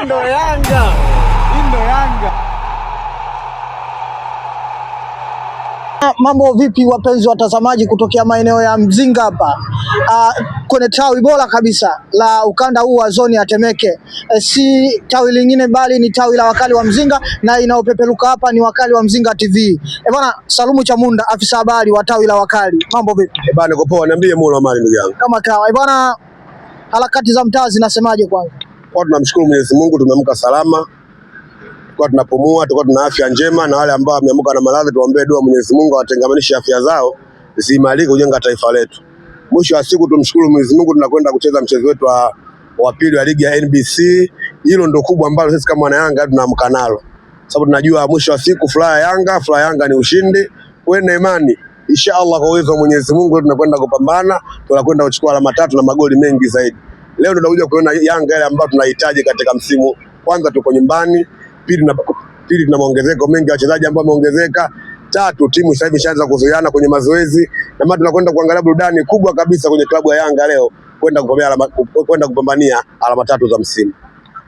ndo Yanga. Hii ndo Yanga. Mambo vipi wapenzi watazamaji kutokea maeneo ya Mzinga hapa kwenye tawi bora kabisa la ukanda huu wa zoni ya Temeke. Si tawi lingine bali ni tawi la wakali wa Mzinga, na inaopeperuka hapa ni wakali wa Mzinga TV. Bwana Salumu Chamunda, afisa habari wa tawi la wakali. Mambo vipi? Bwana niko poa, niambie Mola Amani ndugu yangu. Kama kawa. Bwana harakati za mtaa zinasemaje kwanza? Kwa tunamshukuru Mwenyezi Mungu tumeamka salama. Kwa tunapumua, tuko tuna afya njema, na wale ambao wameamka na maradhi tuombe dua Mwenyezi Mungu awatengamanishe afya zao ziimarike kujenga taifa letu. Mwisho wa siku tumshukuru Mwenyezi Mungu, tunakwenda kucheza mchezo wetu wa pili wa ligi ya NBC. Hilo ndio kubwa ambalo sisi kama wana Yanga tunaamka nalo. Sababu tunajua mwisho wa siku furaha Yanga ni ushindi. Kwenda imani inshallah kwa uwezo wa Mwenyezi Mungu tunakwenda kupambana, tunakwenda kuchukua alama 3 na magoli mengi zaidi. Leo tunakuja kuona Yanga ile ambayo tunahitaji katika msimu. Kwanza tuko nyumbani, pili tuna maongezeko mengi ya wachezaji ambao wameongezeka, tatu timu sasa hivi ishaanza kuzoeana kwenye mazoezi, na maana tunakwenda kuangalia burudani kubwa kabisa kwenye klabu ya Yanga leo kwenda kupambania alama 3 za msimu.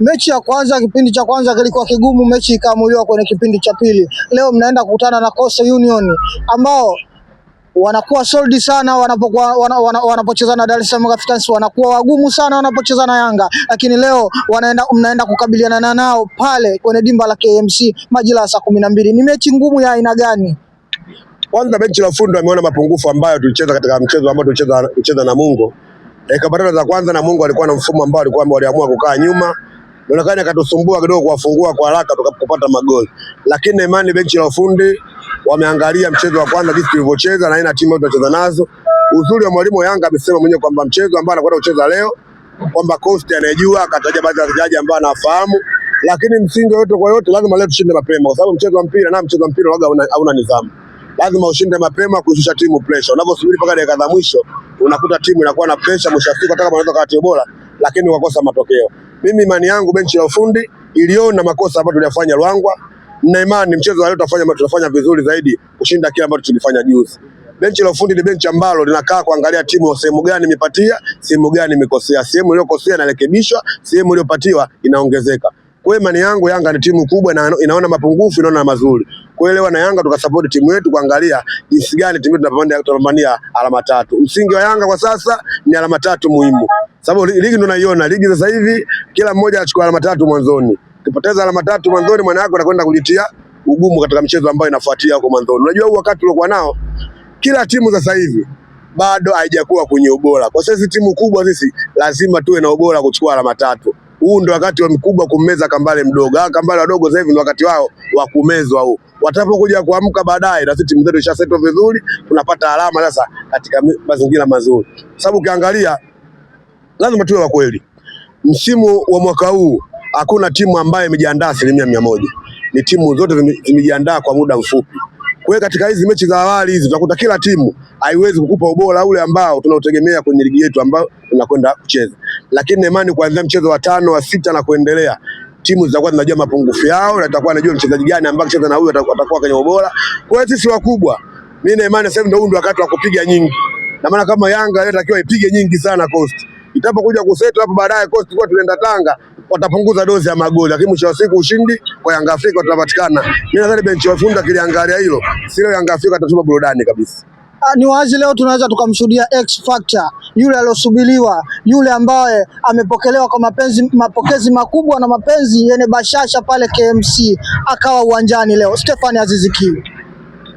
Mechi ya kwanza, kipindi cha kwanza kilikuwa kigumu, mechi ikaamuliwa kwenye kipindi cha pili. Leo mnaenda kukutana na Coastal Union ambao wanakuwa solid sana wanapocheza na Dar es Salaam Africans, wanakuwa wagumu sana wanapocheza na Yanga, lakini leo mnaenda kukabiliana nao pale kwenye dimba la KMC majira ya saa 12. Ni mechi ngumu ya aina gani? Kwanza benchi la ufundi wameona mapungufu ambayo tulicheza katika mchezo ambao tulicheza na Mungo. Dakika za kwanza na Mungo alikuwa na mfumo ambao waliamua kukaa nyuma. Inaonekana akatusumbua kidogo kuwafungua kwa haraka tukapata magoli. Lakini imani benchi la ufundi wameangalia mchezo wa kwanza jinsi tulivyocheza na aina timu tunacheza nazo. Uzuri wa mwalimu Yanga amesema mwenyewe kwamba mchezo ambao anakwenda kucheza leo kwamba Coast anajua, akataja baadhi ya wachezaji ambao anafahamu, lakini msingi yote kwa yote lazima leo tushinde mapema, kwa sababu mchezo wa mpira hauna nidhamu. Lazima ushinde mapema kushusha timu pressure. Unaposubiri mpaka dakika za mwisho unakuta timu inakuwa na pressure, mwisho hata kama wanaweza kati bora lakini wakosa matokeo. Mimi imani yangu benchi la ufundi iliona makosa ambayo tuliyafanya Ruangwa, na imani mchezo wa leo tutafanya vizuri zaidi kushinda kile ambacho tulifanya juzi. Benchi la ufundi ni benchi ambalo linakaa kuangalia timu sehemu gani imepatia, sehemu gani imekosea, sehemu iliyokosea inarekebishwa, sehemu iliyopatiwa inaongezeka. Kwa hiyo imani yangu Yanga ni timu kubwa na inaona mapungufu, inaona mazuri. Kwa hiyo na Yanga tukasupport timu yetu kuangalia jinsi gani timu yetu tunapambania alama 3. Msingi wa Yanga kwa sasa ni alama 3 muhimu. Sababu ligi ndio naiona, ligi sasa hivi kila mmoja achukua alama 3 mwanzoni. Ukipoteza alama 3 mwanzoni maana yako anakwenda kujitia ugumu katika mchezo ambao inafuatia huko mwanzoni. Unajua huu wakati uliokuwa nao kila timu sasa hivi bado haijakuwa kwenye ubora. Kwa sasa timu kubwa sisi lazima tuwe na ubora kuchukua alama 3. Huu ndio wakati wa mkubwa kummeza Kambale mdogo. Kambale wadogo sasa hivi ndio wakati wao wa kumezwa huu. Watapokuja kuamka baadaye na sisi timu zetu ishasetwa vizuri, tunapata alama sasa katika mazingira mazuri. Sababu ukiangalia lazima tuwe wa kweli. Msimu wa mwaka huu hakuna timu ambayo imejiandaa 100%. Ni timu zote zimejiandaa kwa muda mfupi. Kwa hiyo katika hizi mechi za awali hizi tutakuta kila timu haiwezi kukupa ubora ule ambao tunautegemea kwenye ligi yetu ambao tunakwenda kucheza. Lakini imani kuanzia mchezo wa 5 wa 6 na kuendelea timu zitakuwa zinajua mapungufu yao na itakuwa inajua mchezaji gani ambaye akicheza na huyu atakuwa kwenye ubora. Kwa hiyo sisi wakubwa, mimi na imani sasa ndio wakati wa kupiga nyingi. Na maana kama Yanga inatakiwa ipige nyingi sana Coast. Itapokuja kusetwa hapo baadaye Coast kwa tunaenda Tanga watapunguza dozi ya magoli, lakini mwisho wa siku ushindi kwa Yanga Afrika utapatikana. Mimi nadhani benchi wafundi kiliangalia hilo, sio Yanga Afrika atatupa burudani kabisa. Ni wazi leo tunaweza tukamshuhudia X Factor, yule aliyosubiriwa, yule ambaye amepokelewa kwa mapokezi makubwa na mapenzi yenye bashasha pale KMC, akawa uwanjani leo, Stefan Aziz Ki.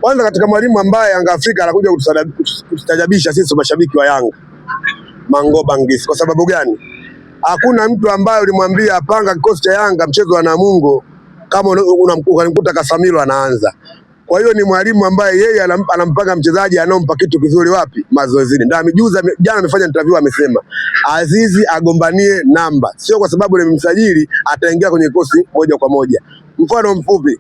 Kwanza katika mwalimu ambaye Yanga Afrika anakuja kutustajabisha sisi mashabiki wa Yanga, Mangoba Ngisi. Kwa sababu gani? Hakuna mtu ambaye ulimwambia apanga kikosi cha Yanga mchezo wa Namungo kama unamkuta Kasamilo anaanza. Kwa hiyo ni mwalimu ambaye yeye anampanga mchezaji anompa kitu kizuri wapi? Mazoezini. Ndio jana amefanya interview amesema Azizi agombanie namba. Sio kwa sababu nimemsajili ataingia kwenye kikosi moja kwa moja. Mfano mfupi.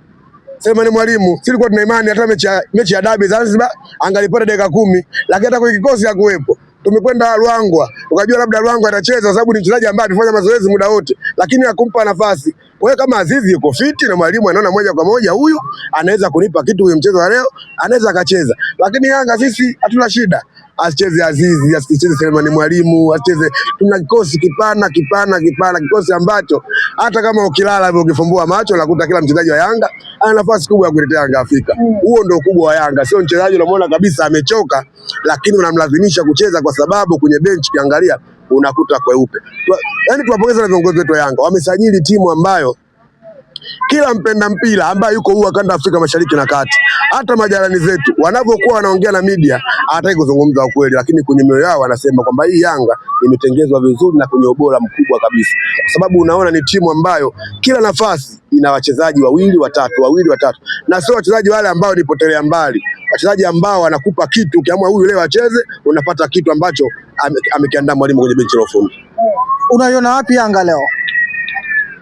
Sema ni mwalimu, silikuwa tuna imani hata mechi ya dabi Zanzibar angalipata dakika 10, lakini hata kwenye kikosi hakuwepo. Tumekwenda Ruangwa, ukajua labda Ruangwa atacheza kwa sababu ni mchezaji ambaye alifanya mazoezi muda wote, lakini hakumpa nafasi. Kwa hiyo kama Azizi yuko fiti na mwalimu anaona moja kwa moja huyu anaweza kunipa kitu kwenye mchezo wa leo, anaweza akacheza. Lakini Yanga sisi hatuna shida. asicheze Azizi, asicheze Selemani Mwalimu, asicheze. Tuna kikosi kipana, kikosi ambacho hata kama ukilala hivyo ukifumbua macho unakuta kila mchezaji wa Yanga ana nafasi kubwa ya kuletea Yanga Afrika. Huo ndio ukubwa wa Yanga, sio mchezaji unamuona kabisa amechoka, lakini unamlazimisha kucheza kwa sababu kwenye bench ukiangalia unakuta kweupe. Yaani tuwapongeze na viongozi wetu wa Yanga, wamesajili timu ambayo kila mpenda mpira ambaye yuko huko kanda Afrika Mashariki na Kati, hata majarani zetu wanapokuwa wanaongea na media hataki kuzungumza ukweli, lakini kwenye mioyo yao wanasema kwamba hii Yanga imetengezwa vizuri na kwenye ubora mkubwa kabisa, kwa sababu unaona ni timu ambayo kila nafasi ina wachezaji wawili watatu, na sio wachezaji wale ambao ni potelea mbali, wachezaji ambao wanakupa kitu, ukiamua huyu leo acheze unapata kitu ambacho amekiandaa mwalimu kwenye benchi la ufundi. Unaiona wapi Yanga leo?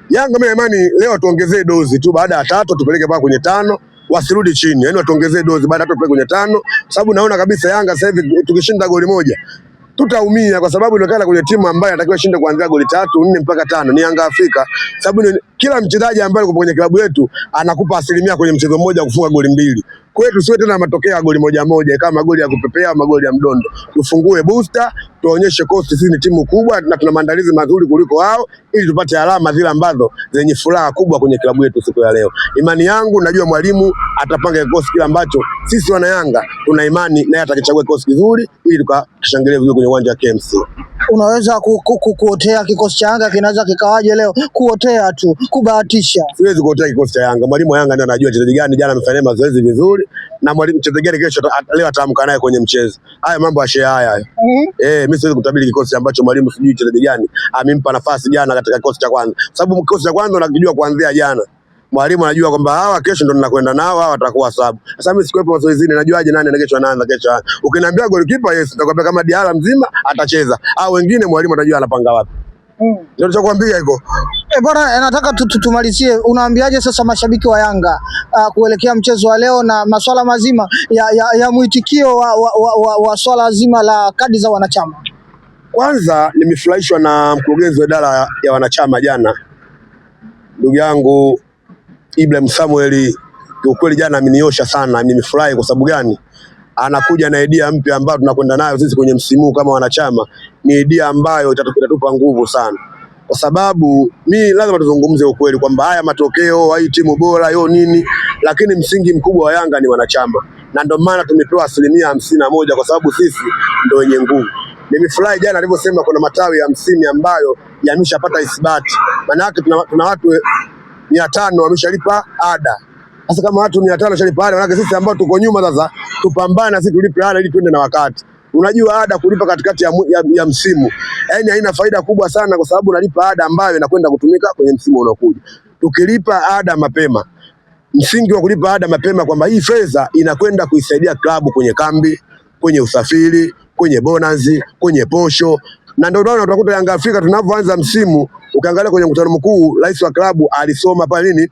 Yanga mimi imani leo tuongezee dozi tu, baada ya 3 tupeleke mpaka kwenye 5, wasirudi chini. Yaani watuongezee dozi, baada ya 3 tupeleke kwenye 5, sababu naona kabisa Yanga sasa hivi tukishinda goli moja tutaumia, kwa sababu inaonekana kwenye timu ambayo inatakiwa shinde kuanzia goli 3, 4 mpaka 5 ni Yanga Afrika, sababu kila mchezaji ambaye yuko kwenye klabu yetu anakupa asilimia kwenye mchezo mmoja kufunga goli 2. Kwetu siwe tena matokeo ya goli moja kama magoli ya kupepea au magoli ya mdondo. Tufungue booster, tuonyeshe kosti sisi ni timu kubwa na tuna maandalizi mazuri kuliko wao, ili tupate alama zile ambazo zenye furaha kubwa kwenye klabu yetu siku ya leo. Imani yangu, najua mwalimu atapanga kikosi kile ambacho sisi wana Yanga tuna imani naye atakichagua kikosi kizuri ili tukashangilie vizuri kwenye uwanja wa KMC. Unaweza kuotea kikosi cha Yanga kinaweza kikawaje leo? Kuotea tu, kubahatisha. Siwezi kuotea kikosi cha Yanga. Mwalimu wa Yanga ndiye anajua mchezaji gani jana amefanya mazoezi vizuri na mwalimu mchezaji gani kesho leo ataamka naye kwenye mchezo. Haya mambo ya shea haya. Mimi siwezi kutabiri kikosi ambacho mwalimu sijui mchezaji gani amempa nafasi jana katika kikosi cha kwanza. Sababu kikosi cha kwanza unakijua kuanzia jana. Mwalimu anajua kwamba hawa kesho ndo ninakwenda nao, hawa watakuwa sababu. Sasa mimi sikuwepo mazoezini, najuaje nani kesho anaanza kesho. Ukiniambia goalkeeper, yes, nitakwambia kama Diala mzima atacheza. Au wengine mwalimu atajua anapanga wapi. Ndio nitakwambia hiko. Bwana, nataka tumalizie. Unaambiaje sasa mashabiki wa Yanga kuelekea mchezo wa leo na masuala mazima ya mwitikio wa swala zima la kadi za wanachama? Kwanza nimefurahishwa na mkurugenzi wa idara ya wanachama jana, ndugu yangu Ibrahim Samuel. Kwa kweli jana ameniosha sana, nimefurahi. Kwa sababu gani? Anakuja na idea mpya ambayo tunakwenda nayo sisi kwenye msimu kama wanachama. Ni idea ambayo itatupa nguvu sana, kwa sababu mimi lazima tuzungumze ukweli kwamba haya matokeo, hii timu bora yo nini, lakini msingi mkubwa wa Yanga ni wanachama, na ndio maana tumepewa 51%, kwa sababu sisi ndio wenye nguvu. Nimefurahi jana alivyosema kuna matawi 50 ambayo yameshapata isibati. Maana yake tuna watu 500 wameshalipa ada. Sasa kama watu 500 wameshalipa ada, maana sisi ambao tuko nyuma sasa tupambane na sisi tulipe ada ili twende na wakati. Unajua ada kulipa katikati ya msimu, yaani haina faida kubwa sana, kwa sababu unalipa ada ambayo inakwenda kutumika kwenye msimu unaokuja. Tukilipa ada mapema, msingi wa kulipa ada mapema kwamba hii fedha inakwenda kuisaidia klabu kwenye kambi, kwenye usafiri, kwenye bonus, kwenye posho. Na ndio unaona utakuta Yanga Afrika tunapoanza msimu, ukiangalia kwenye mkutano mkuu rais wa klabu alisoma pale nini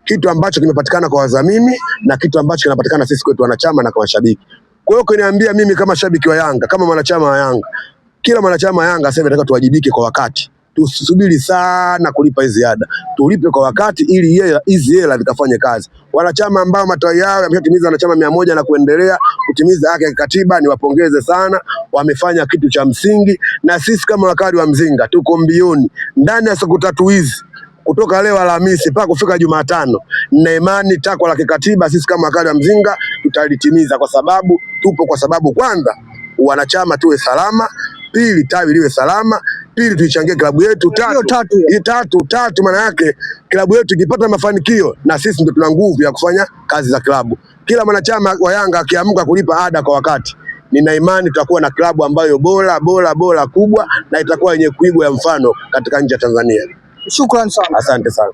kitu ambacho kimepatikana kwa wadhamini na kitu ambacho kinapatikana sisi kwetu wanachama na kwa mashabiki. Kwa hiyo kuniambia mimi kama shabiki wa Yanga, kama mwanachama wa Yanga, kila mwanachama wa Yanga sasa nataka tuwajibike kwa wakati. Tusubiri sana kulipa hizi ada. Tulipe kwa wakati ili hizi hela zikafanye kazi. Wanachama ambao matawi yao yameshatimiza wanachama 100 na kuendelea kutimiza haki ya kikatiba, ni wapongeze sana, wamefanya kitu cha msingi. Na sisi kama wakali wa Mzinga tuko mbioni ndani ya siku 3 hizi, kutoka leo Alhamisi mpaka kufika Jumatano, na imani takwa la kikatiba sisi kama wakali wa Mzinga tutalitimiza, kwa sababu tupo, kwa sababu kwanza wanachama tuwe salama, pili tawi liwe salama, pili tuichangie klabu yetu, tatu maana yake klabu yetu ikipata mafanikio na sisi ndio tuna nguvu ya kufanya kazi za klabu. Kila mwanachama wa Yanga akiamka kulipa ada kwa wakati, nina imani tutakuwa na klabu ambayo bora kubwa na itakuwa yenye kuigwa ya mfano katika nchi ya Tanzania. Shukrani sana. Asante sana.